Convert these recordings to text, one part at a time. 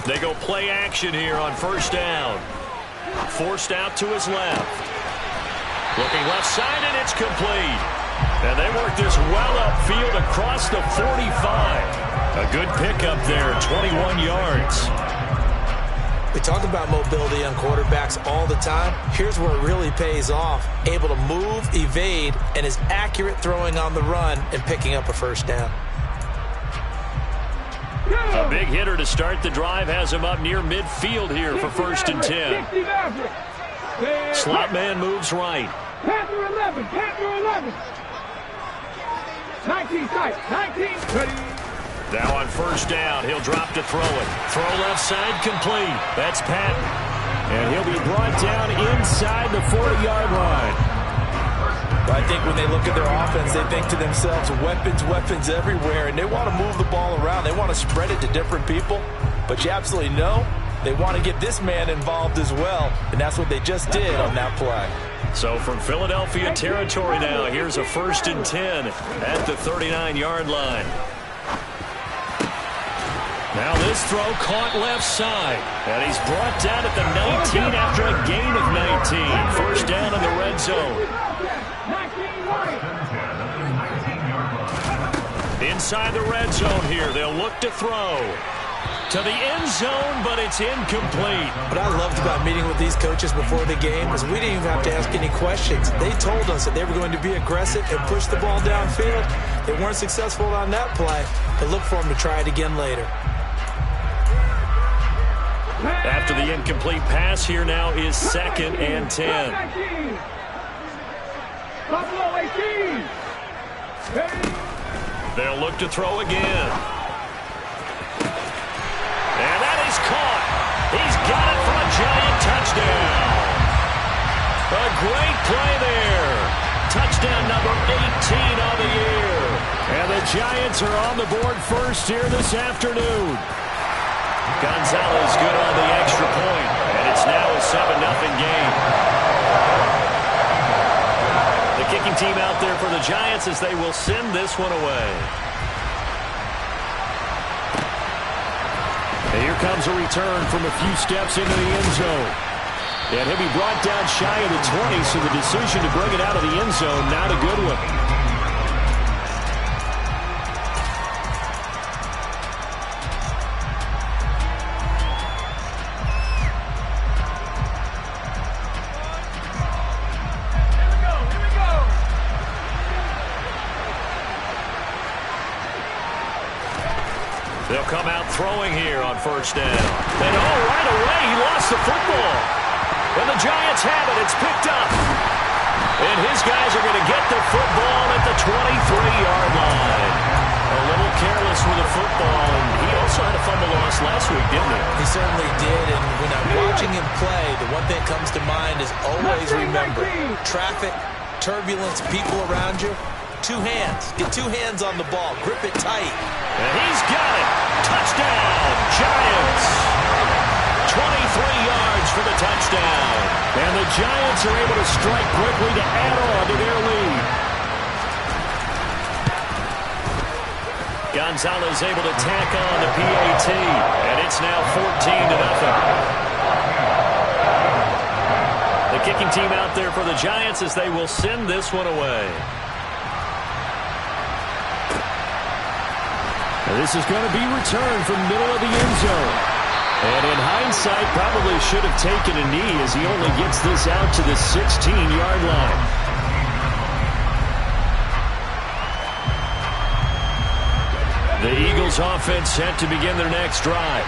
They go play action here on first down. Forced out to his left. Looking left side, and it's complete. And they work this well upfield across the 45. A good pickup there, 21 yards. We talk about mobility on quarterbacks all the time. Here's where it really pays off. Able to move, evade, and is accurate throwing on the run and picking up a first down. A big hitter to start the drive has him up near midfield here for first and 10. Slot man moves right. Panther 11, Panther 11. 19 tight, 19 ready. Now on first down, he'll drop to throw it. Throw left side complete. That's Patton. And he'll be brought down inside the 40-yard line. I think when they look at their offense, they think to themselves, weapons, weapons everywhere, and they want to move the ball around. They want to spread it to different people. But you absolutely know they want to get this man involved as well, and that's what they just did on that play. So from Philadelphia territory now, here's a first and 10 at the 39-yard line. Now this throw caught left side. And he's brought down at the 19 after a gain of 19. First down in the red zone. Inside the red zone here. They'll look to throw. To the end zone, but it's incomplete. What I loved about meeting with these coaches before the game is we didn't even have to ask any questions. They told us that they were going to be aggressive and push the ball downfield. They weren't successful on that play, but look for them to try it again later. After the incomplete pass, here now is second and 10. Buffalo 18. They'll look to throw again. And that is caught. He's got it for a giant touchdown. A great play there. Touchdown number 18 on the year. And the Giants are on the board first here this afternoon. Gonzalez good on the extra point, and it's now a 7-0 game. The kicking team out there for the Giants as they will send this one away. And here comes a return from a few steps into the end zone. And he'll be brought down shy of the 20, so the decision to bring it out of the end zone, not a good one. They'll come out throwing here on first down. And right away, he lost the football. And the Giants have it. It's picked up. And his guys are going to get the football at the 23-yard line. A little careless with the football, and he also had a fumble loss last week, didn't he? He certainly did, and when I'm watching him play, the one thing that comes to mind is always remember, traffic, turbulence, people around you. Two hands. Get two hands on the ball. Grip it tight. And he's got it. Touchdown, Giants. 23 yards for the touchdown. And the Giants are able to strike quickly to add on to their lead. Gonzalez able to tack on the PAT. And it's now 14-0. The kicking team out there for the Giants as they will send this one away. This is going to be returned from middle of the end zone. And in hindsight, probably should have taken a knee as he only gets this out to the 16-yard line. The Eagles offense set to begin their next drive.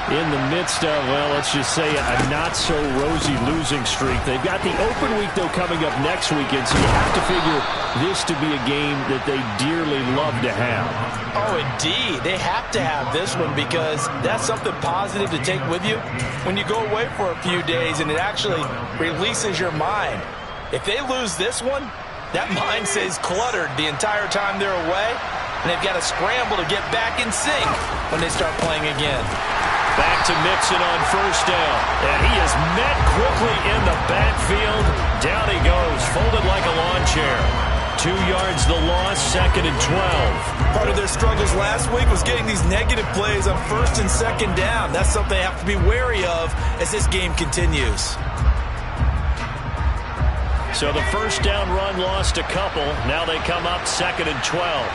In the midst of, well, let's just say a not-so-rosy losing streak. They've got the open week, though, coming up next weekend, so you have to figure this to be a game that they dearly love to have. Oh, indeed. They have to have this one because that's something positive to take with you when you go away for a few days, and it actually releases your mind. If they lose this one, that mind stays cluttered the entire time they're away, and they've got to scramble to get back in sync when they start playing again. Back to Mixon on first down. And he is met quickly in the backfield. Down he goes, folded like a lawn chair. 2 yards the loss, 2nd and 12. Part of their struggles last week was getting these negative plays on 1st and 2nd down. That's something they have to be wary of as this game continues. So the 1st down run lost a couple. Now they come up 2nd and 12.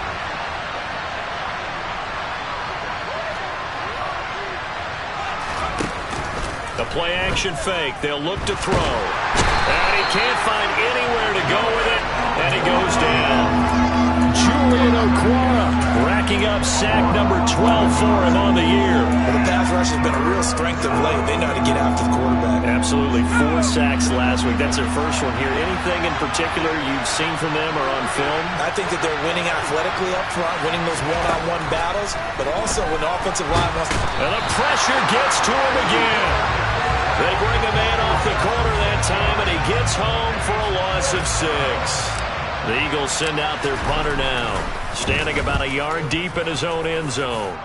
The play action fake. They'll look to throw. And he can't find anywhere to go with it. And he goes down. Julian Okwara racking up sack number 12 for him on the year. Well, the pass rush has been a real strength of late. They know how to get after the quarterback. Absolutely. 4 sacks last week. That's their first one here. Anything in particular you've seen from them or on film? I think that they're winning athletically up front, winning those one-on-one battles, but also when the offensive line wants to... And the pressure gets to him again. They bring a man off the corner that time, and he gets home for a loss of 6. The Eagles send out their punter now, standing about a yard deep in his own end zone.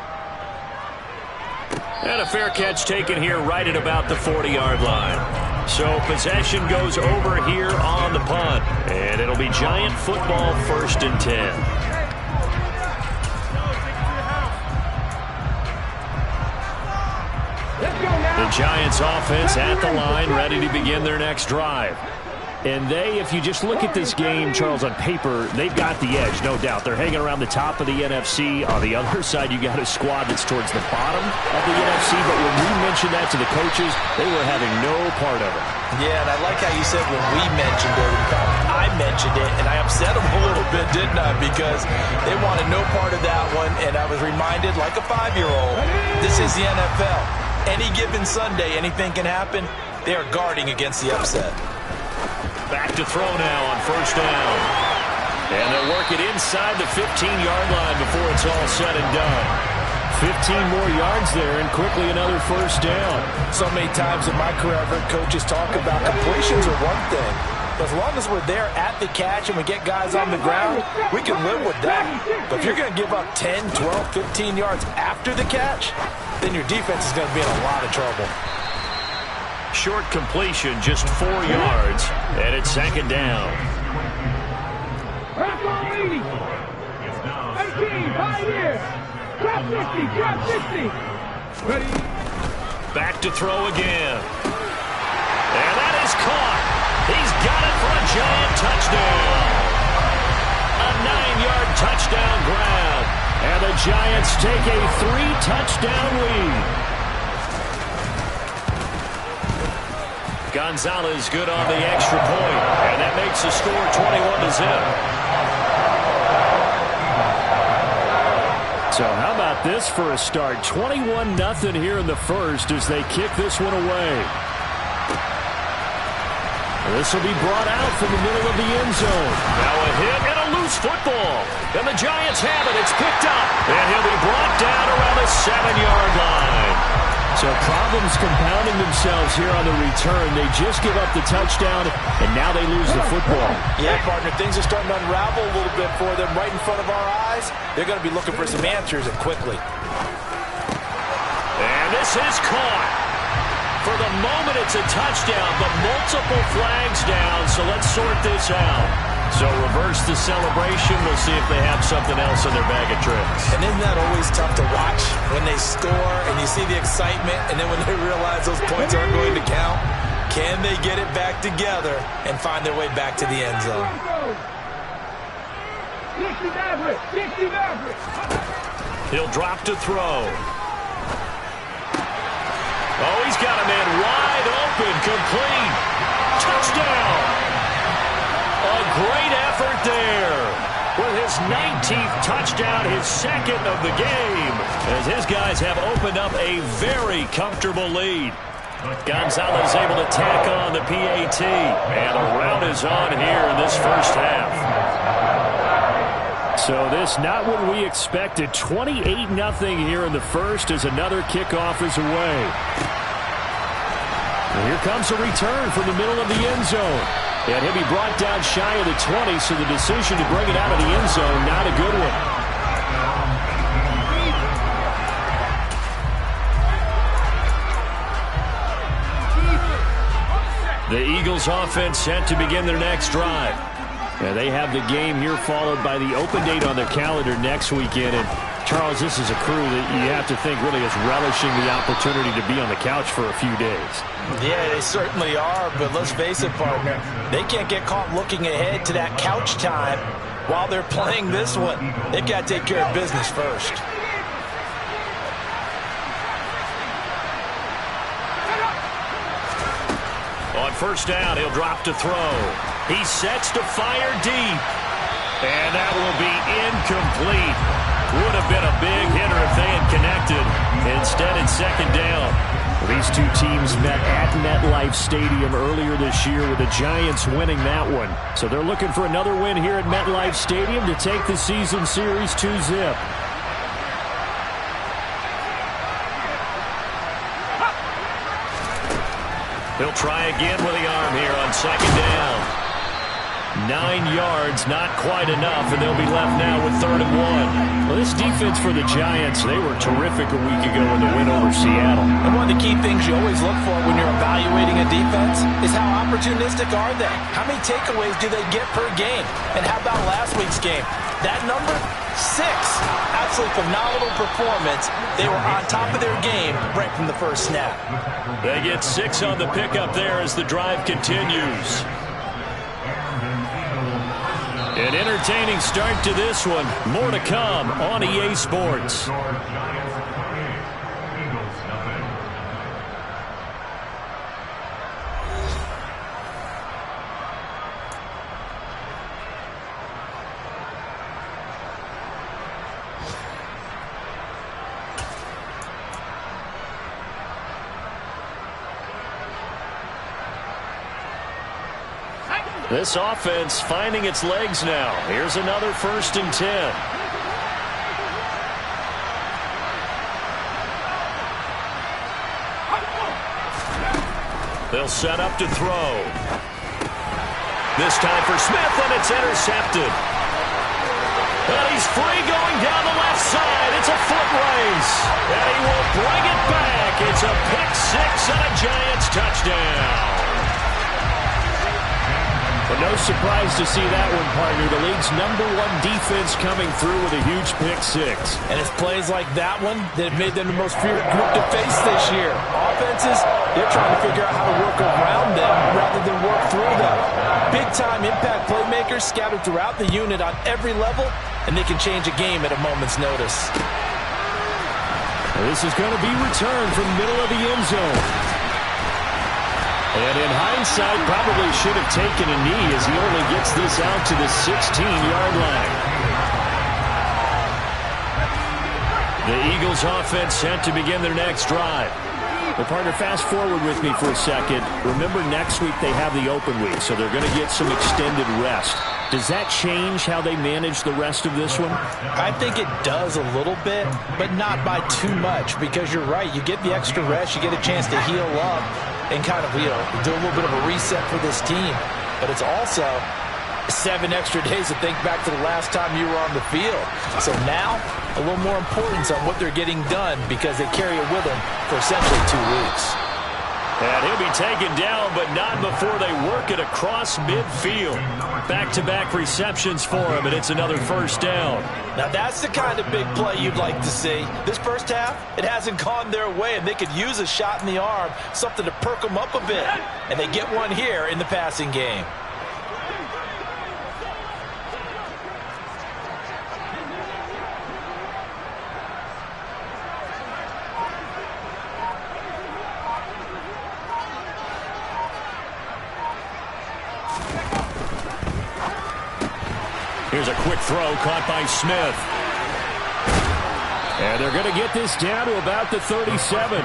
And a fair catch taken here right at about the 40-yard line. So possession goes over here on the punt, and it'll be Giant football, 1st and 10. The Giants offense at the line, ready to begin their next drive. And they, if you just look at this game, Charles, on paper, they've got the edge, no doubt. They're hanging around the top of the NFC. On the other side, you got a squad that's towards the bottom of the NFC. But when we mentioned that to the coaches, they were having no part of it. Yeah, and I like how you said when we mentioned it. In fact, I mentioned it, and I upset them a little bit, didn't I? Because they wanted no part of that one, and I was reminded, like a 5-year-old, this is the NFL. Any given Sunday, anything can happen. They are guarding against the upset. Back to throw now on 1st down. And they'll work it inside the 15-yard line before it's all said and done. 15 more yards there, and quickly another 1st down. So many times in my career, I've heard coaches talk about completions are one thing. But as long as we're there at the catch and we get guys on the ground, we can live with that. But if you're going to give up 10, 12, 15 yards after the catch, then your defense is going to be in a lot of trouble. Short completion, just 4 yards, and it's 2nd down. Back on 80. 18, 5 years. Drop 50, drop 50. Ready. Back to throw again. And that is caught. He's got it for a Giant touchdown. A 9-yard touchdown grab. And the Giants take a 3-touchdown lead. Gonzalez good on the extra point, and that makes the score 21-0. So how about this for a start? 21-0 here in the 1st as they kick this one away. This will be brought out from the middle of the end zone. Now a hit and a loose football. And the Giants have it. It's picked up. And he'll be brought down around the 7-yard line. So problems compounding themselves here on the return. They just give up the touchdown, and now they lose the football. Yeah, partner, things are starting to unravel a little bit for them right in front of our eyes. They're going to be looking for some answers, and quickly. And this is caught. For the moment, it's a touchdown, but multiple flags down, so let's sort this out. So reverse the celebration. We'll see if they have something else in their bag of tricks. And isn't that always tough to watch when they score and you see the excitement, and then when they realize those points aren't going to count? Can they get it back together and find their way back to the end zone? 60 average, 60 average. He'll drop to throw. Oh, he's got a man wide open, complete. Touchdown. A great effort there. With his 19th touchdown, his 2nd of the game, as his guys have opened up a very comfortable lead. Gonzalez able to tack on the PAT, and the rout is on here in this 1st half. So this not what we expected. 28-0 here in the 1st as another kickoff is away. And here comes a return from the middle of the end zone. And he'll be brought down shy of the 20, so the decision to bring it out of the end zone, not a good one. The Eagles offense set to begin their next drive. Yeah, they have the game here followed by the open date on their calendar next weekend. And Charles, this is a crew that you have to think really is relishing the opportunity to be on the couch for a few days. Yeah, they certainly are, but let's face it, partner, they can't get caught looking ahead to that couch time while they're playing this one. They've got to take care of business first. On first down, he'll drop to throw. He sets to fire deep. And that will be incomplete. Would have been a big hitter if they had connected. Instead, it's second down. These two teams met at MetLife Stadium earlier this year with the Giants winning that one. So they're looking for another win here at MetLife Stadium to take the season series 2-zip. He'll try again with the arm here on second down. 9 yards, not quite enough, and they'll be left now with 3rd and 1. Well, this defense for the Giants, they were terrific a week ago in the win over Seattle. And one of the key things you always look for when you're evaluating a defense is how opportunistic are they? How many takeaways do they get per game? And how about last week's game? That number? 6. Absolutely phenomenal performance. They were on top of their game right from the first snap. They get 6 on the pickup there as the drive continues. An entertaining start to this one. More to come on EA Sports. This offense finding its legs now. Here's another 1st and 10. They'll set up to throw. This time for Smith, and it's intercepted. And he's free going down the left side. It's a foot race. And he will bring it back. It's a pick-6 and a Giants touchdown. But no surprise to see that one, partner. The league's #1 defense coming through with a huge pick-6. And it's plays like that one that have made them the most feared group to face this year. Offenses, they're trying to figure out how to work around them rather than work through them. Big-time impact playmakers scattered throughout the unit on every level, and they can change a game at a moment's notice. This is going to be returned from the middle of the end zone. And in hindsight, probably should have taken a knee as he only gets this out to the 16-yard line. The Eagles offense set to begin their next drive. Well, partner, fast forward with me for a second. Remember, next week they have the open week, so they're going to get some extended rest. Does that change how they manage the rest of this one? I think it does a little bit, but not by too much, because you're right. You get the extra rest. You get a chance to heal up and kind of, do a little bit of a reset for this team. But it's also 7 extra days to think back to the last time you were on the field. So now, a little more importance on what they're getting done because they carry it with them for essentially 2 weeks. And he'll be taken down, but not before they work it across midfield. Back-to-back receptions for him, and it's another 1st down. Now that's the kind of big play you'd like to see. This first half, it hasn't gone their way, and they could use a shot in the arm, something to perk them up a bit. And they get one here in the passing game. Here's a quick throw caught by Smith. And they're going to get this down to about the 37.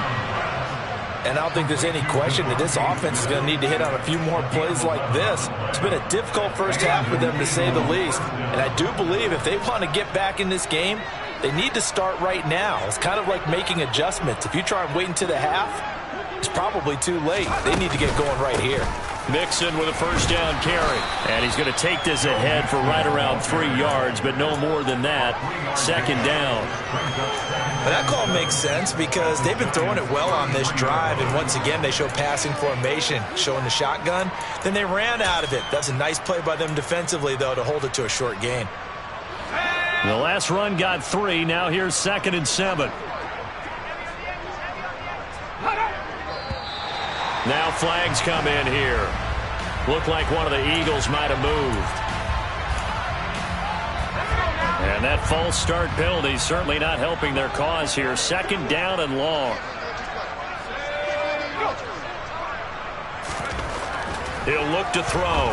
And I don't think there's any question that this offense is going to need to hit on a few more plays like this. It's been a difficult first half for them, to say the least. And I do believe if they want to get back in this game, they need to start right now. It's kind of like making adjustments. If you try and wait until the half, it's probably too late. They need to get going right here. Mixon with a 1st down carry. And he's going to take this ahead for right around 3 yards, but no more than that. 2nd down. Well, that call makes sense because they've been throwing it well on this drive, and once again they show passing formation, showing the shotgun. Then they ran out of it. That's a nice play by them defensively, though, to hold it to a short gain. The last run got 3. Now here's 2nd and 7. Now flags come in here. Looked like one of the Eagles might have moved. And that false start penalty certainly not helping their cause here. 2nd down and long. He'll look to throw.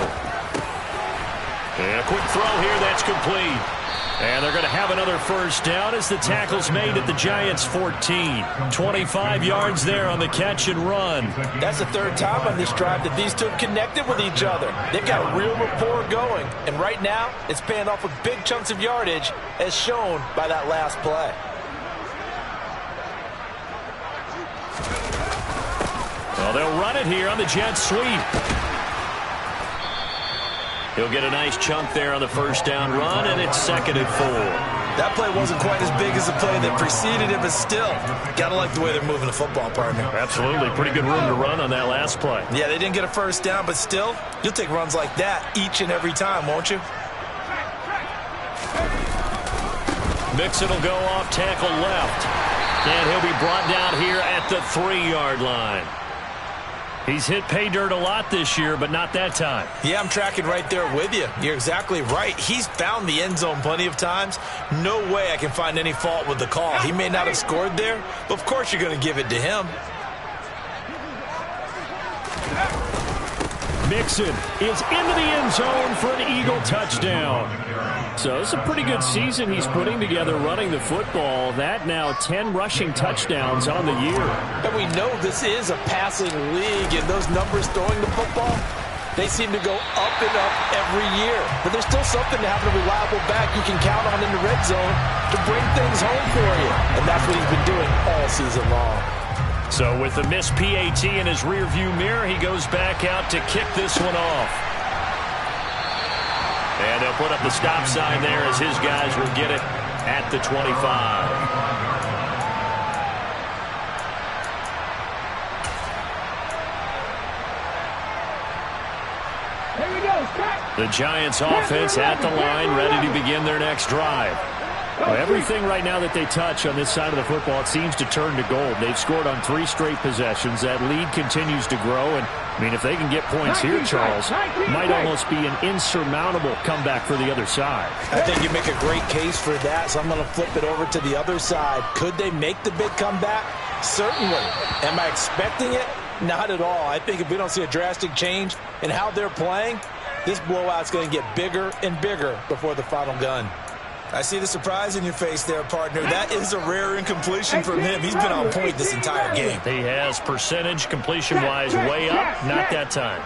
And a quick throw here, that's complete. And they're going to have another first down as the tackle's made at the Giants' 14. 25 yards there on the catch and run. That's the 3rd time on this drive that these two have connected with each other. They've got a real rapport going. And right now, it's paying off with big chunks of yardage as shown by that last play. Well, they'll run it here on the jet sweep. He'll get a nice chunk there on the first down run, and it's 2nd and 4. That play wasn't quite as big as the play that preceded it, but still, gotta like the way they're moving the football, partner. Absolutely. Pretty good room to run on that last play. Yeah, they didn't get a first down, but still, you'll take runs like that each and every time, won't you? Mixon will go off tackle left, and he'll be brought down here at the 3-yard line. He's hit pay dirt a lot this year, but not that time. Yeah, I'm tracking right there with you. You're exactly right. He's found the end zone plenty of times. No way I can find any fault with the call. He may not have scored there, but of course you're going to give it to him. Mixon is into the end zone for an Eagle touchdown. So it's a pretty good season he's putting together running the football. That now 10 rushing touchdowns on the year. And we know this is a passing league, and those numbers throwing the football, they seem to go up and up every year. But there's still something to having a reliable back you can count on in the red zone to bring things home for you. And that's what he's been doing all season long. So with the missed PAT in his rearview mirror, he goes back out to kick this one off. And they'll put up the stop sign there as his guys will get it at the 25. Here we go, Scott. The Giants offense at the line, ready to begin their next drive. Well, everything right now that they touch on this side of the football, it seems to turn to gold. They've scored on 3 straight possessions. That lead continues to grow. And, I mean, if they can get points here, Charles, might almost be an insurmountable comeback for the other side. I think you make a great case for that, so I'm going to flip it over to the other side. Could they make the big comeback? Certainly. Am I expecting it? Not at all. I think if we don't see a drastic change in how they're playing, this blowout's going to get bigger and bigger before the final gun. I see the surprise in your face there, partner. That is a rare incompletion from him. He's been on point this entire game. He has percentage completion-wise way up. Not that time.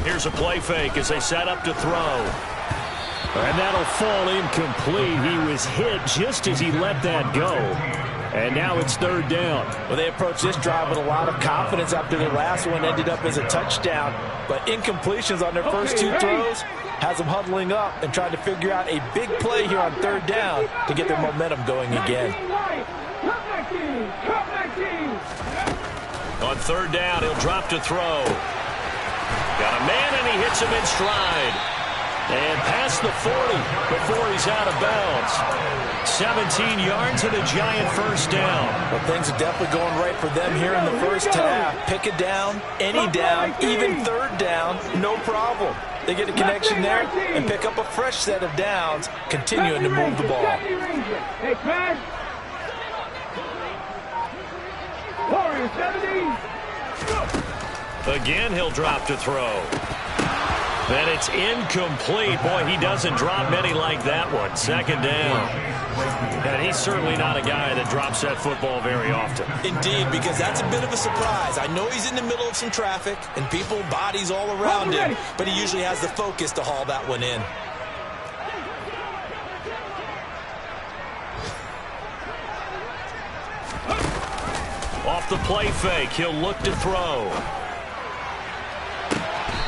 Here's a play fake as they set up to throw. And that'll fall incomplete. He was hit just as he let that go. And now it's 3rd down. Well, they approached this drive with a lot of confidence after their last one ended up as a touchdown. But incompletions on their first 2 throws has them huddling up and trying to figure out a big play here on 3rd down to get their momentum going again. On 3rd down, he'll drop to throw. Got a man, and he hits him in stride. And past the 40 before he's out of bounds. 17 yards and a Giant first down. Well, things are definitely going right for them here in the first half. Pick it down, any down, even 3rd down, no problem. They get a connection there and pick up a fresh set of downs, continuing to move the ball. Again, he'll drop to throw. And it's incomplete. Boy, he doesn't drop many like that one. 2nd down. And he's certainly not a guy that drops that football very often. Indeed, because that's a bit of a surprise. I know he's in the middle of some traffic and people, bodies all around him, but he usually has the focus to haul that one in. Off the play fake, he'll look to throw.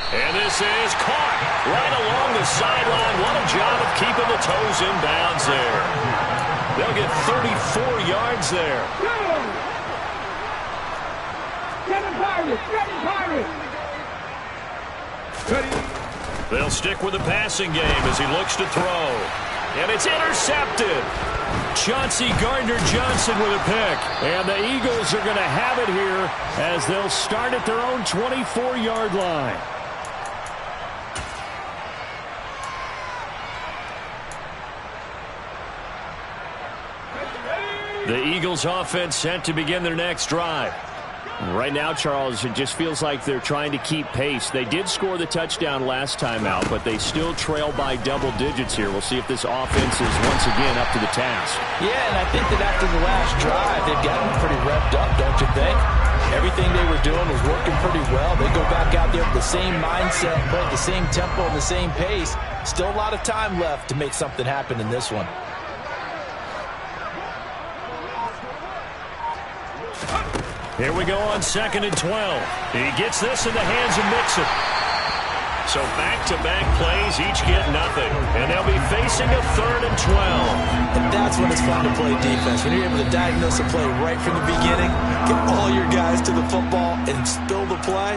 And this is caught right along the sideline. What a job of keeping the toes in bounds there. They'll get 34 yards there. They'll stick with the passing game as he looks to throw. And it's intercepted. Chauncey Gardner-Johnson with a pick. And the Eagles are going to have it here as they'll start at their own 24-yard line. The Eagles offense set to begin their next drive. Right now, Charles, it just feels like they're trying to keep pace. They did score the touchdown last time out, but they still trail by double digits here. We'll see if this offense is once again up to the task. Yeah, and I think that after the last drive, they've gotten pretty revved up, don't you think? Everything they were doing was working pretty well. They go back out there with the same mindset, play at the same tempo and the same pace. Still a lot of time left to make something happen in this one. Here we go on 2nd and 12. He gets this in the hands of Mixon. So back-to-back plays, each get nothing. And they'll be facing a 3rd and 12. And that's when it's fun to play defense. When you're able to diagnose a play right from the beginning, get all your guys to the football and spill the play,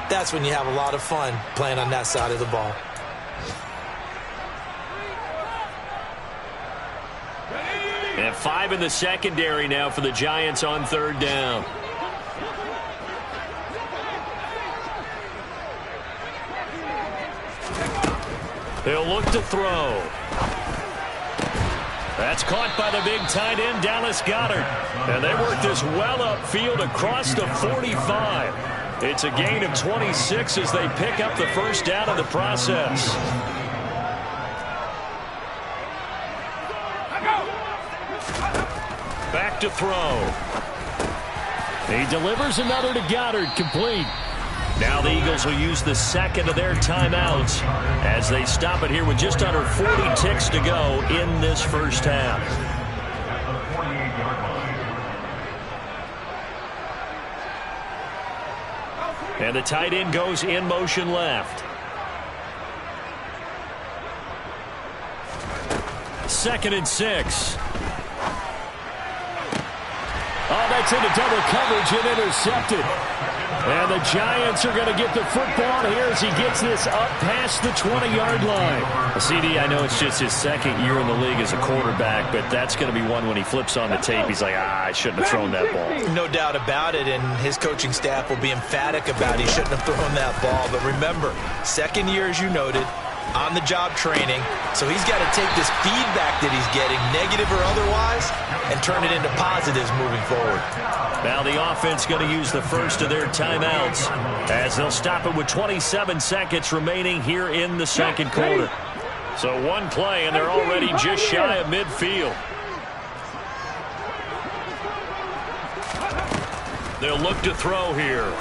that's when you have a lot of fun playing on that side of the ball. And 5 in the secondary now for the Giants on 3rd down. He'll look to throw. That's caught by the big tight end, Dallas Goedert. And they work this well upfield across the 45. It's a gain of 26 as they pick up the first down in the process. Back to throw. He delivers another to Goedert, complete. Now the Eagles will use the second of their timeouts as they stop it here with just under 40 ticks to go in this first half. And the tight end goes in motion left. 2nd and 6. Oh, that's into double coverage and intercepted. And the Giants are going to get the football here as he gets this up past the 20-yard line. CD, I know it's just his 2nd year in the league as a quarterback, but that's going to be one when he flips on the tape. He's like, I shouldn't have thrown that ball. No doubt about it, and his coaching staff will be emphatic about he shouldn't have thrown that ball. But remember, 2nd year, as you noted, on-the-job training, so he's got to take this feedback that he's getting, negative or otherwise, and turn it into positives moving forward. Now the offense going to use the first of their timeouts as they'll stop it with 27 seconds remaining here in the 2nd quarter. So one play, and they're already just shy of midfield. They'll look to throw here.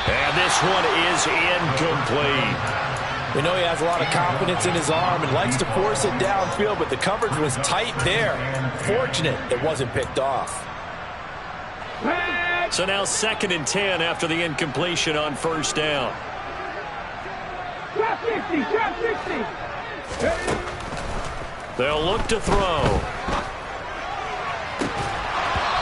And this one is incomplete. We know he has a lot of confidence in his arm and likes to force it downfield, but the coverage was tight there. Fortunate it wasn't picked off. So now 2nd and 10 after the incompletion on 1st down. Drop 50, drop 50. They'll look to throw.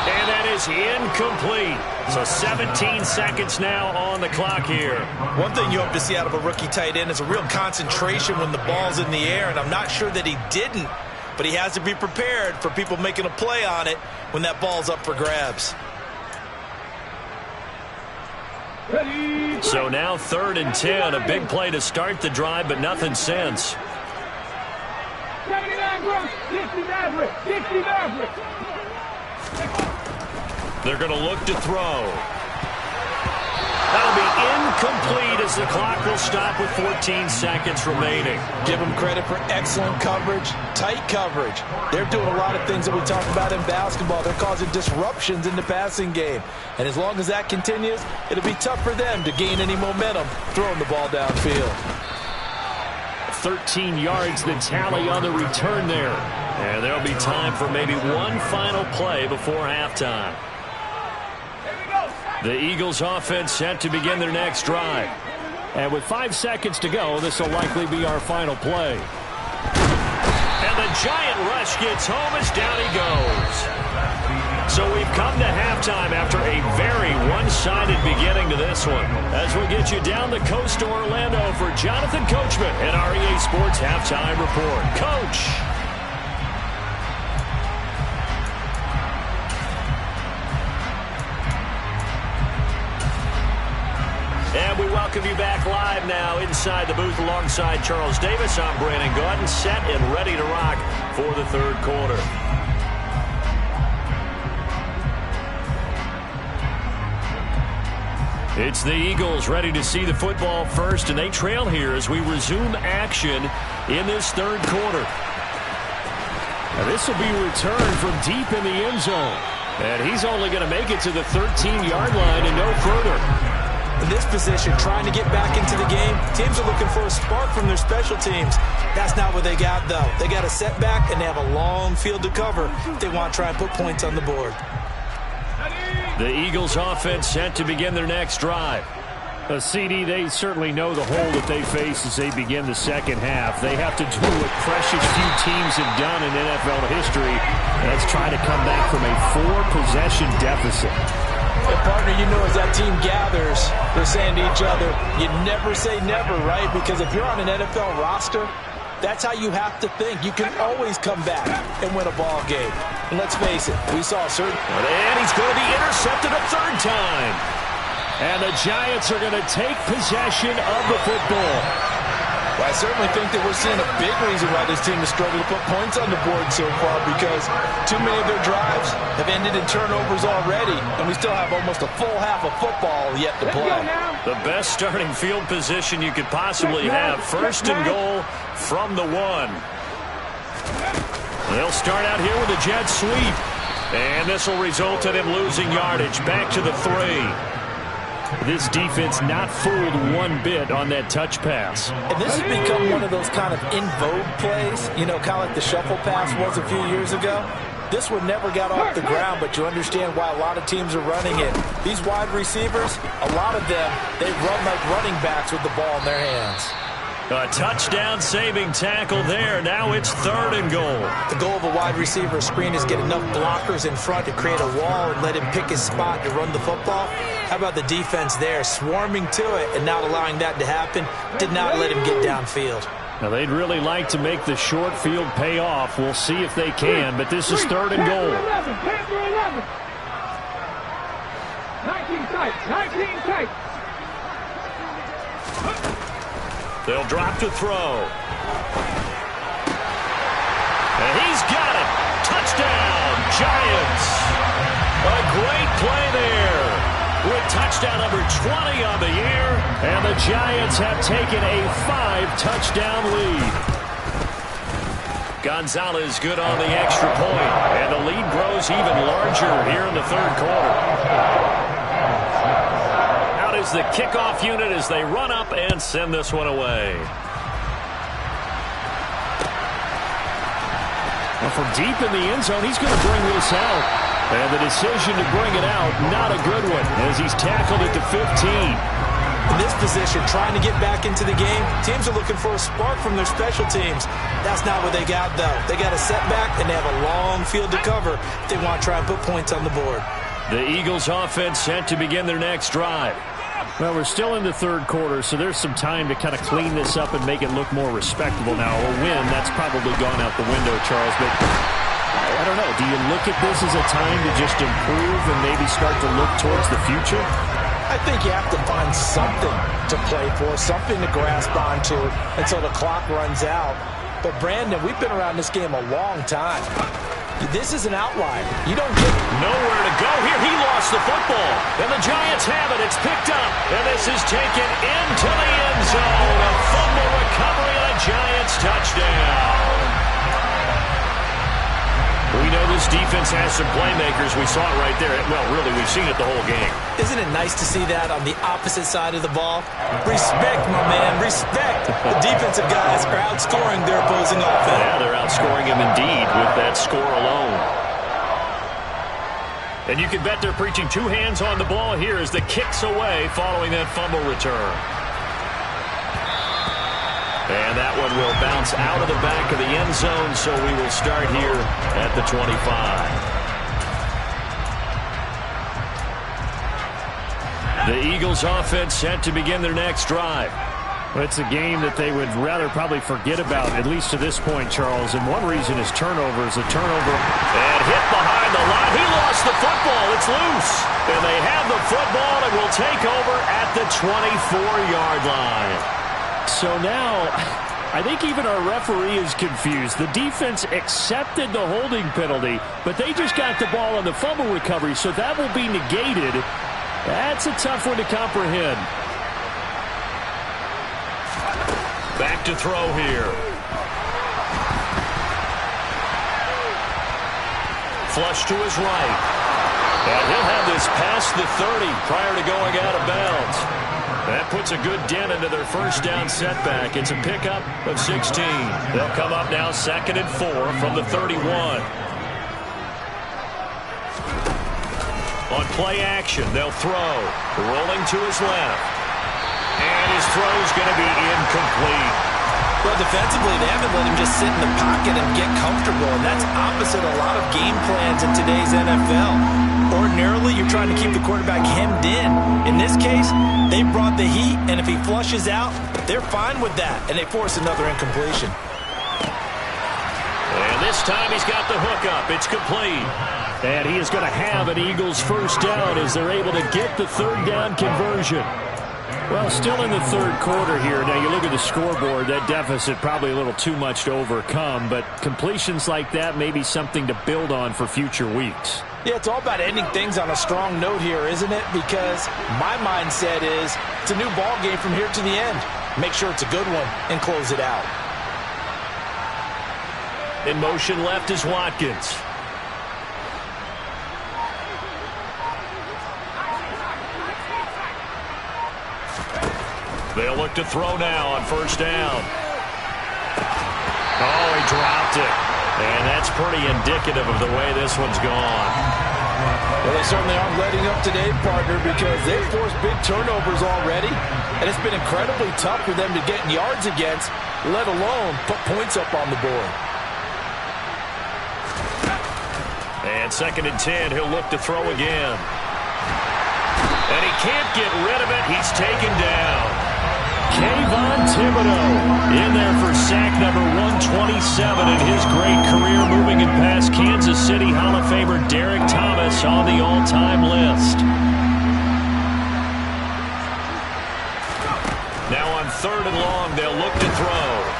And that is incomplete. So 17 seconds now on the clock here. One thing you hope to see out of a rookie tight end is a real concentration when the ball's in the air, and I'm not sure that he didn't, but he has to be prepared for people making a play on it when that ball's up for grabs. So now 3rd and 10, a big play to start the drive, but nothing since. 79 gross, 69 69. They're going to look to throw. That'll be incomplete as the clock will stop with 14 seconds remaining. Give them credit for excellent coverage, tight coverage. They're doing a lot of things that we talk about in basketball. They're causing disruptions in the passing game. And as long as that continues, it'll be tough for them to gain any momentum throwing the ball downfield. 13 yards the tally on the return there. And there'll be time for maybe one final play before halftime. Here we go. The Eagles offense set to begin their next drive. And with 5 seconds to go, this will likely be our final play. And the giant rush gets home as down he goes. So we've come to halftime after a very one-sided beginning to this one. As we get you down the coast to Orlando for Jonathan Coachman and our EA Sports Halftime Report. Coach. And we welcome you back live now inside the booth alongside Charles Davis. I'm Brandon Gaudin, set and ready to rock for the third quarter. It's the Eagles ready to see the football first, and they trail here as we resume action in this third quarter. Now this will be returned from deep in the end zone. And he's only going to make it to the 13-yard line and no further. In this position, trying to get back into the game, teams are looking for a spark from their special teams. That's not what they got, though. They got a setback, and they have a long field to cover if they want to try and put points on the board. The Eagles offense set to begin their next drive. CD, they certainly know the hole that they face as they begin the second half. They have to do what precious few teams have done in NFL history, and that's try to come back from a 4-possession deficit. And partner, you know, as that team gathers, they're saying to each other, you never say never, right? Because if you're on an NFL roster, that's how you have to think. You can always come back and win a ball game. And let's face it, we saw a certain... And he's going to be intercepted a third time. And the Giants are going to take possession of the football. Well, I certainly think that we're seeing a big reason why this team has struggled to put points on the board so far, because too many of their drives have ended in turnovers already, and we still have almost a full half of football yet to play. The best starting field position you could possibly have. First and goal from the 1. They'll start out here with a jet sweep, and this will result in him losing yardage. Back to the 3. This defense not fooled one bit on that touch pass. And this has become one of those kind of in vogue plays, you know, kind of like the shuffle pass was a few years ago. This one never got off the ground, but you understand why a lot of teams are running it. These wide receivers, a lot of them, they run like running backs with the ball in their hands. A touchdown-saving tackle there. Now it's 3rd and goal. The goal of a wide receiver screen is get enough blockers in front to create a wall and let him pick his spot to run the football. How about the defense there, swarming to it and not allowing that to happen? Did not let him get downfield. Now, they'd really like to make the short field pay off. We'll see if they can, but this is 3rd and goal. 11, 19 tight, 19 tight. They'll drop to throw. And he's got it. Touchdown, Giants. A great play there. With touchdown number 20 on the year. And the Giants have taken a 5-touchdown lead. Gonzalez good on the extra point. And the lead grows even larger here in the third quarter. Is the kickoff unit as they run up and send this one away. Well, from deep in the end zone, he's going to bring this out. And the decision to bring it out, not a good one, as he's tackled at the 15. In this position, trying to get back into the game, teams are looking for a spark from their special teams. That's not what they got, though. They got a setback, and they have a long field to cover if they want to try and put points on the board. The Eagles offense set to begin their next drive. Well, we're still in the third quarter, so there's some time to kind of clean this up and make it look more respectable now. A win, that's probably gone out the window, Charles, but I don't know. Do you look at this as a time to just improve and maybe start to look towards the future? I think you have to find something to play for, something to grasp onto until the clock runs out. But, Brandon, we've been around this game a long time. This is an outlier. You don't get nowhere to go here. He lost the football. And the Giants have it. It's picked up. And this is taken into the end zone. A fumble recovery and a Giants touchdown. We know this defense has some playmakers. We saw it right there. Well, really, we've seen it the whole game. Isn't it nice to see that on the opposite side of the ball? Respect, my man, respect. The defensive guys are outscoring their opposing offense. Yeah, they're outscoring him indeed with that score alone. And you can bet they're preaching two hands on the ball here as the kick's away following that fumble return. And that one will bounce out of the back of the end zone, so we will start here at the 25. The Eagles offense set to begin their next drive. Well, it's a game that they would rather probably forget about, at least to this point, Charles. And one reason is turnovers. A turnover and hit behind the line. He lost the football. It's loose. And they have the football and will take over at the 24-yard line. So now, I think even our referee is confused. The defense accepted the holding penalty, but they just got the ball on the fumble recovery, so that will be negated. That's a tough one to comprehend. Back to throw here. Flush to his right. And he'll have this past the 30 prior to going out of bounds. That puts a good dent into their first down setback. It's a pickup of 16. They'll come up now 2nd and 4 from the 31. On play action, they'll throw. Rolling to his left. And his throw's going to be incomplete. Well, defensively, they haven't let him just sit in the pocket and get comfortable. And that's opposite a lot of game plans in today's NFL. Ordinarily, you're trying to keep the quarterback hemmed in. In this case, they brought the heat, and if he flushes out, they're fine with that. And they force another incompletion. And this time he's got the hook up. It's complete. And he is going to have an Eagles first down as they're able to get the third down conversion. Well, still in the third quarter here. Now, you look at the scoreboard, that deficit probably a little too much to overcome, but completions like that may be something to build on for future weeks. Yeah, it's all about ending things on a strong note here, isn't it? Because my mindset is it's a new ball game from here to the end. Make sure it's a good one and close it out. In motion left is Watkins. They'll look to throw now on first down. Oh, he dropped it. And that's pretty indicative of the way this one's gone. Well, they certainly aren't letting up today, partner, because they've forced big turnovers already. And it's been incredibly tough for them to get yards against, let alone put points up on the board. And 2nd and 10, he'll look to throw again. And he can't get rid of it. He's taken down. Kayvon Thibodeau in there for sack number 127 in his great career, moving it past Kansas City Hall of Famer Derek Thomas on the all-time list. Now on 3rd and long, they'll look to throw.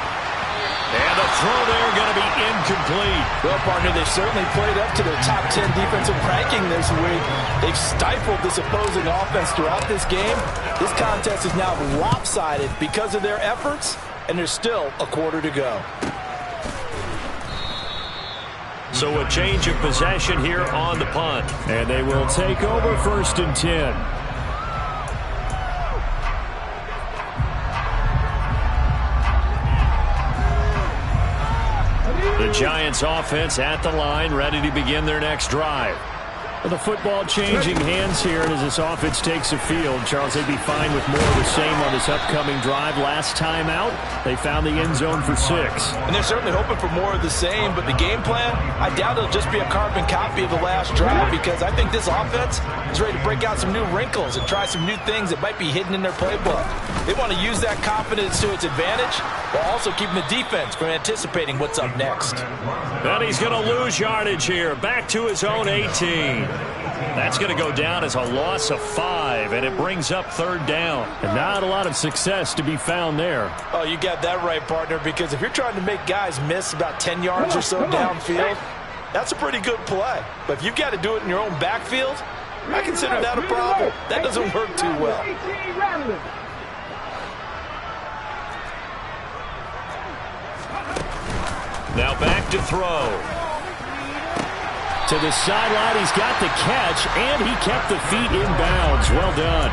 And the throw there going to be incomplete. Well, partner, they've certainly played up to their top 10 defensive ranking this week. They've stifled this opposing offense throughout this game. This contest is now lopsided because of their efforts, and there's still a quarter to go. So a change of possession here on the punt. And they will take over 1st and 10. The Giants offense at the line, ready to begin their next drive. Well, the football changing hands here, and as this offense takes the field, Charles, they'd be fine with more of the same on this upcoming drive. Last time out, they found the end zone for 6. And they're certainly hoping for more of the same, but the game plan, I doubt it'll just be a carbon copy of the last drive, because I think this offense is ready to break out some new wrinkles and try some new things that might be hidden in their playbook. They want to use that confidence to its advantage, while also keeping the defense from anticipating what's up next. And he's going to lose yardage here, back to his own 18. That's going to go down as a loss of 5, and it brings up 3rd down. And not a lot of success to be found there. Oh, you got that right, partner, because if you're trying to make guys miss about 10 yards or so downfield, that's a pretty good play. But if you've got to do it in your own backfield, I consider that a problem. That doesn't work too well. Now back to throw. To the sideline, he's got the catch, and he kept the feet in bounds. Well done.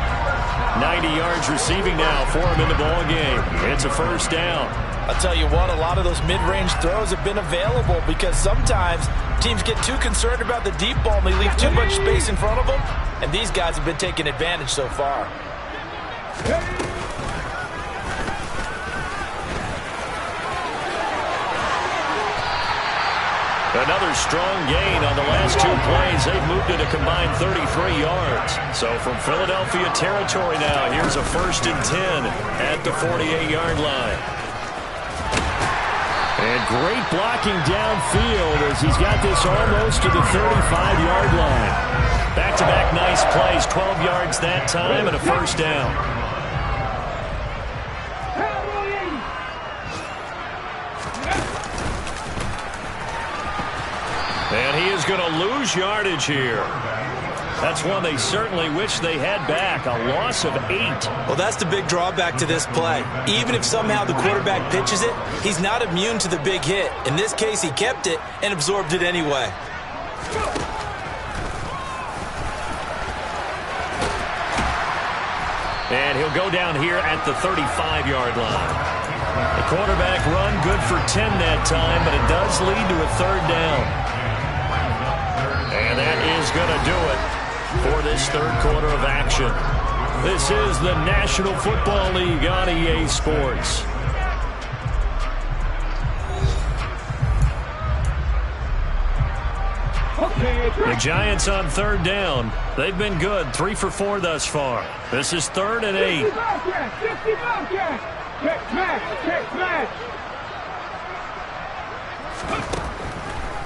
90 yards receiving now for him in the ball game. It's a first down. I'll tell you what, a lot of those mid-range throws have been available because sometimes teams get too concerned about the deep ball and they leave too much space in front of them, and these guys have been taking advantage so far. Another strong gain on the last 2 plays. They've moved it a combined 33 yards. So from Philadelphia territory now, here's a 1st and 10 at the 48-yard line. And great blocking downfield as he's got this almost to the 35-yard line. Back-to-back nice plays, 12 yards that time and a first down. And he is going to lose yardage here. That's one they certainly wish they had back. A loss of 8. Well, that's the big drawback to this play. Even if somehow the quarterback pitches it, he's not immune to the big hit. In this case, he kept it and absorbed it anyway. And he'll go down here at the 35-yard line. The quarterback run good for 10 that time, but it does lead to a 3rd down. And that is going to do it for this 3rd quarter of action. This is the National Football League on EA Sports. The Giants on 3rd down. They've been good, 3 for 4 thus far. This is 3rd and 8.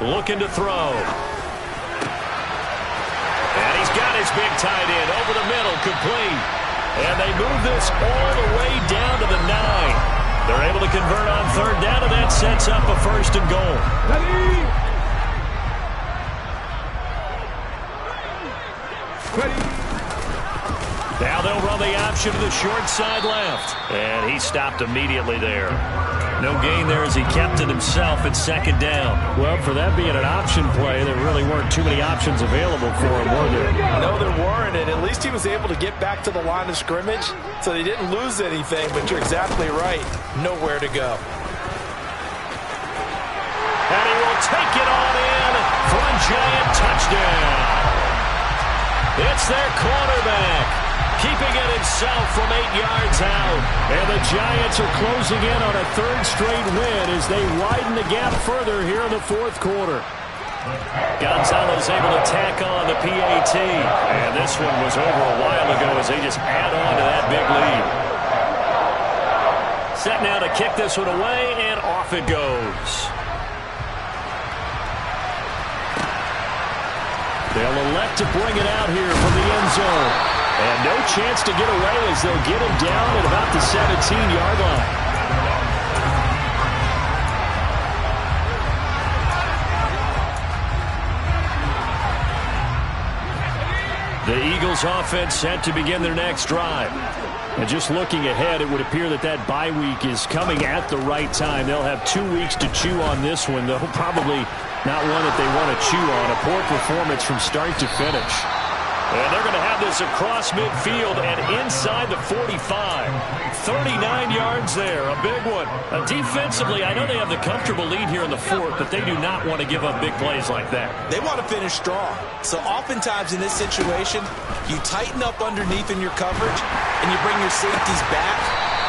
Looking to throw. And he's got his big tight end over the middle, complete. And they move this all the way down to the 9. They're able to convert on 3rd down, and that sets up a 1st and goal. Now they'll run the option to the short side left. And he stopped immediately there. No gain there as he kept it himself at 2nd down. Well, for that being an option play, there really weren't too many options available for him, were there? No, there weren't, and at least he was able to get back to the line of scrimmage, so they didn't lose anything, but you're exactly right. Nowhere to go. And he will take it on in for a Giant touchdown. It's their quarterback, keeping it himself from 8 yards out. And the Giants are closing in on a 3rd straight win as they widen the gap further here in the 4th quarter. Gonzalez able to tack on the PAT. And this one was over a while ago as they just add on to that big lead. Set now to kick this one away, and off it goes. They'll elect to bring it out here from the end zone. And no chance to get away as they'll get him down at about the 17-yard line. The Eagles offense set to begin their next drive. And just looking ahead, it would appear that that bye week is coming at the right time. They'll have 2 weeks to chew on this one, though probably not one that they want to chew on. A poor performance from start to finish. And they're going to have this across midfield and inside the 45. 39 yards there, a big one. Defensively, I know they have the comfortable lead here in the 4th, but they do not want to give up big plays like that. They want to finish strong. So oftentimes in this situation, you tighten up underneath in your coverage and you bring your safeties back.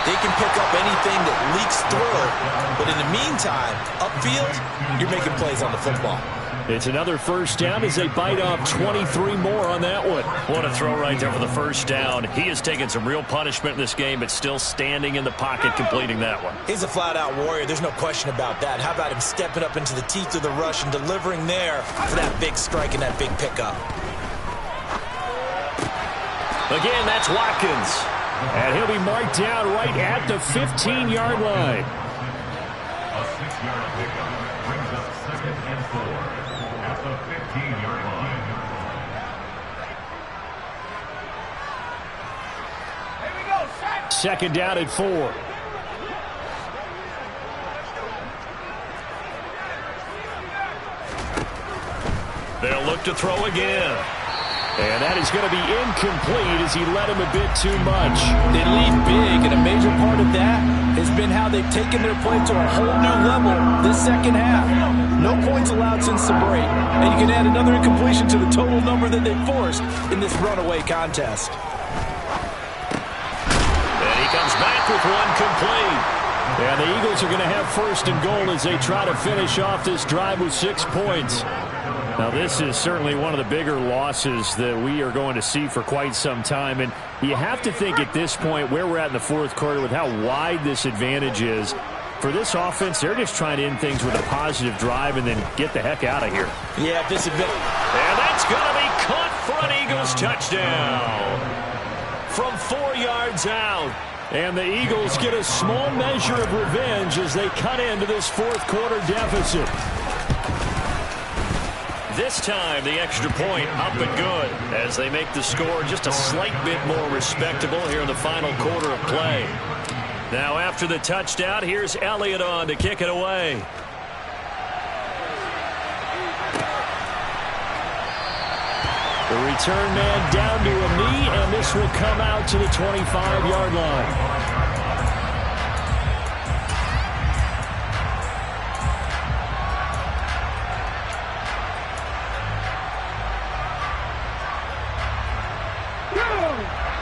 They can pick up anything that leaks through. But in the meantime, upfield, you're making plays on the football. It's another first down as they bite off 23 more on that one. What a throw right there for the first down. He has taken some real punishment in this game, but still standing in the pocket completing that one. He's a flat-out warrior. There's no question about that. How about him stepping up into the teeth of the rush and delivering there for that big strike and that big pickup. Again, that's Watkins. And he'll be marked down right at the 15-yard line. A 6-yard pickup brings up 2nd and 4 at the 15-yard line. Here we go, set. 2nd down at 4. They'll look to throw again. And that is going to be incomplete as he led him a bit too much. They lead big, and a major part of that has been how they've taken their play to a whole new level this second half. No points allowed since the break, and you can add another incompletion to the total number that they forced in this runaway contest. And he comes back with one complete. And the Eagles are going to have first and goal as they try to finish off this drive with 6 points. Now, this is certainly one of the bigger losses that we are going to see for quite some time. And you have to think at this point where we're at in the fourth quarter with how wide this advantage is. For this offense, they're just trying to end things with a positive drive and then get the heck out of here. Yeah, this has been... And that's going to be caught for an Eagles touchdown. From 4 yards out. And the Eagles get a small measure of revenge as they cut into this fourth quarter deficit. This time, the extra point up and good as they make the score just a slight bit more respectable here in the final quarter of play. Now, after the touchdown, here's Elliott on to kick it away. The return man down to a knee, and this will come out to the 25-yard line.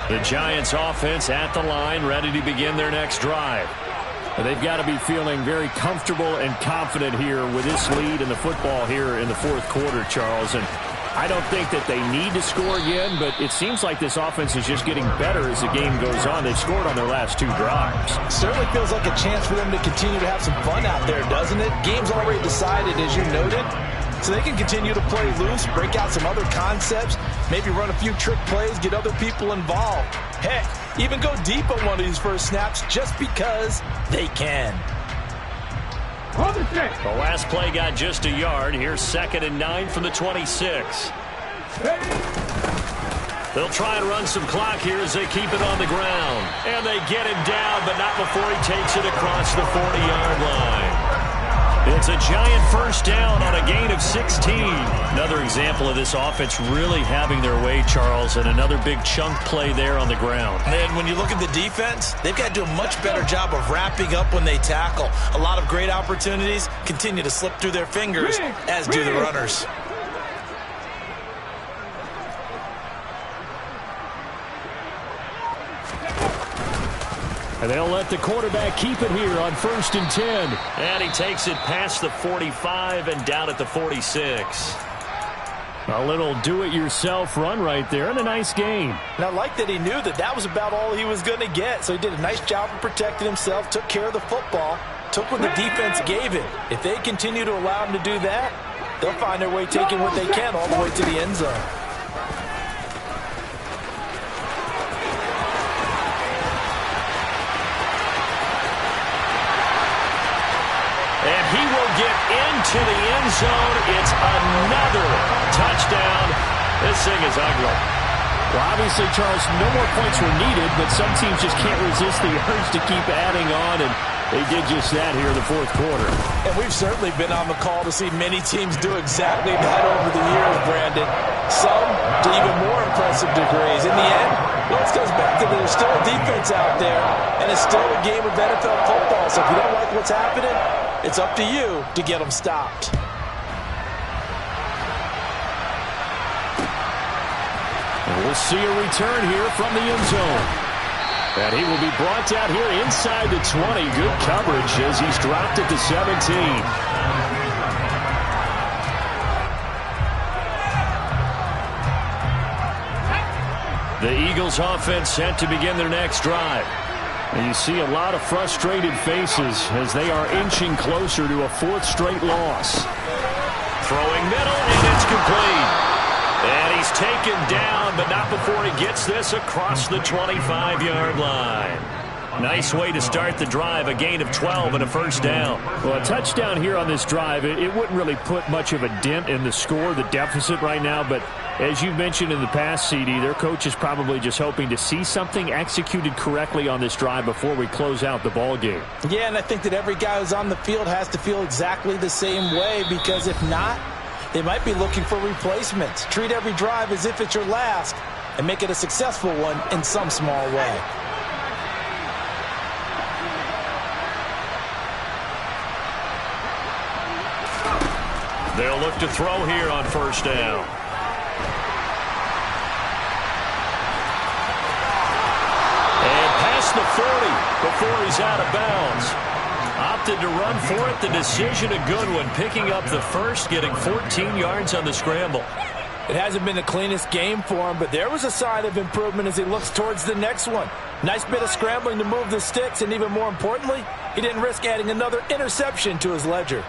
The Giants offense at the line, ready to begin their next drive. They've got to be feeling very comfortable and confident here with this lead in the football here in the fourth quarter, Charles. And I don't think that they need to score again, but it seems like this offense is just getting better as the game goes on. They've scored on their last 2 drives. Certainly feels like a chance for them to continue to have some fun out there, doesn't it? Game's already decided, as you noted. So they can continue to play loose, break out some other concepts, maybe run a few trick plays, get other people involved. Heck, even go deep on one of these first snaps just because they can. The last play got just a yard. Here's 2nd and 9 from the 26. They'll try and run some clock here as they keep it on the ground. And they get him down, but not before he takes it across the 40-yard line. It's a giant first down on a gain of 16. Another example of this offense really having their way, Charles, and another big chunk play there on the ground. And when you look at the defense, they've got to do a much better job of wrapping up when they tackle. A lot of great opportunities continue to slip through their fingers, as do the runners. And they'll let the quarterback keep it here on 1st and 10. And he takes it past the 45 and down at the 46. A little do-it-yourself run right there and a nice gain. And I like that he knew that that was about all he was going to get. So he did a nice job of protecting himself, took care of the football, took what the defense gave him. If they continue to allow him to do that, they'll find their way taking what they can all the way to the end zone. And he will get into the end zone. It's another touchdown. This thing is ugly. Well, obviously, Charles, no more points were needed, but some teams just can't resist the urge to keep adding on, and they did just that here in the fourth quarter. And we've certainly been on the call to see many teams do exactly that over the years, Brandon. Some to even more impressive degrees. In the end, well, it goes back to there's still a defense out there, and it's still a game of NFL football. So if you don't like what's happening, it's up to you to get them stopped. And we'll see a return here from the end zone. And he will be brought down here inside the 20. Good coverage as he's dropped at the 17. The Eagles offense set to begin their next drive. And you see a lot of frustrated faces as they are inching closer to a 4th straight loss. Throwing middle, and it's complete. And he's taken down, but not before he gets this across the 25-yard line. Nice way to start the drive, a gain of 12 and a first down. Well, a touchdown here on this drive, it wouldn't really put much of a dent in the score, the deficit right now, but as you mentioned in the past, CD, their coach is probably just hoping to see something executed correctly on this drive before we close out the ball game. Yeah, and I think that every guy who's on the field has to feel exactly the same way, because if not, they might be looking for replacements. Treat every drive as if it's your last and make it a successful one in some small way. They'll look to throw here on first down. And past the 40 before he's out of bounds. Opted to run for it. The decision a good one. Picking up the first, getting 14 yards on the scramble. It hasn't been the cleanest game for him, but there was a sign of improvement as he looks towards the next one. Nice bit of scrambling to move the sticks, and even more importantly, he didn't risk adding another interception to his ledger.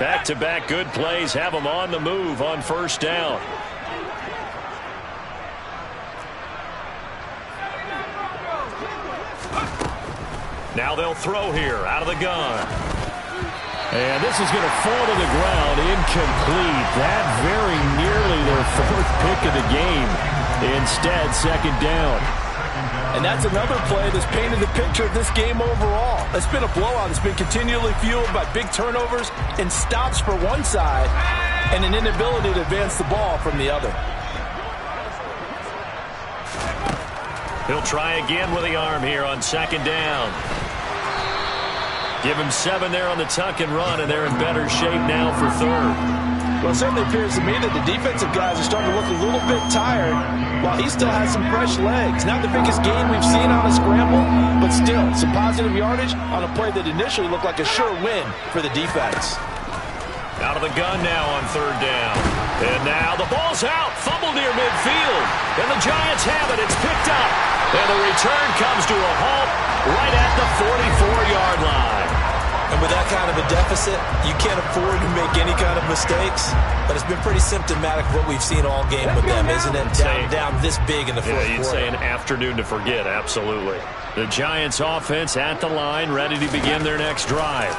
Back-to-back good plays have him on the move on first down. Now they'll throw here out of the gun. And this is going to fall to the ground, incomplete. That very nearly their fourth pick of the game. Instead, second down. And that's another play that's painted the picture of this game overall. It's been a blowout. It's been continually fueled by big turnovers and stops for one side and an inability to advance the ball from the other. He'll try again with the arm here on second down. Give him 7 there on the tuck and run, and they're in better shape now for third. Well, it certainly appears to me that the defensive guys are starting to look a little bit tired while he still has some fresh legs. Not the biggest gain we've seen on a scramble, but still some positive yardage on a play that initially looked like a sure win for the defense. Out of the gun now on third down. And now the ball's out. Fumble near midfield. And the Giants have it. It's picked up. And the return comes to a halt right at the 44-yard line. And with that kind of a deficit, you can't afford to make any kind of mistakes. But it's been pretty symptomatic of what we've seen all game with them, isn't it? Down this big in the fourth quarter. Yeah, you'd say an afternoon to forget, absolutely. The Giants offense at the line, ready to begin their next drive.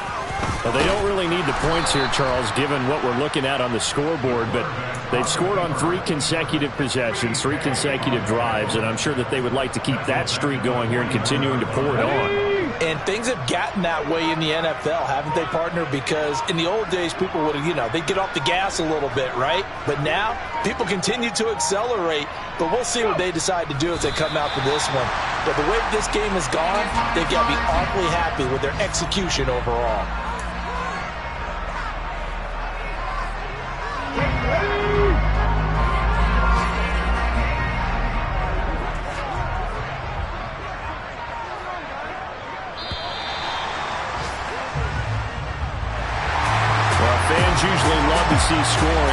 Well, they don't really need the points here, Charles, given what we're looking at on the scoreboard, but they've scored on 3 consecutive possessions, 3 consecutive drives, and I'm sure that they would like to keep that streak going here and continuing to pour it on. And things have gotten that way in the NFL, haven't they, partner? Because in the old days, people would have, they'd get off the gas a little bit, right? But now, people continue to accelerate, but we'll see what they decide to do as they come out for this one. But the way this game has gone, they've got to be awfully happy with their execution overall. Usually love to see scoring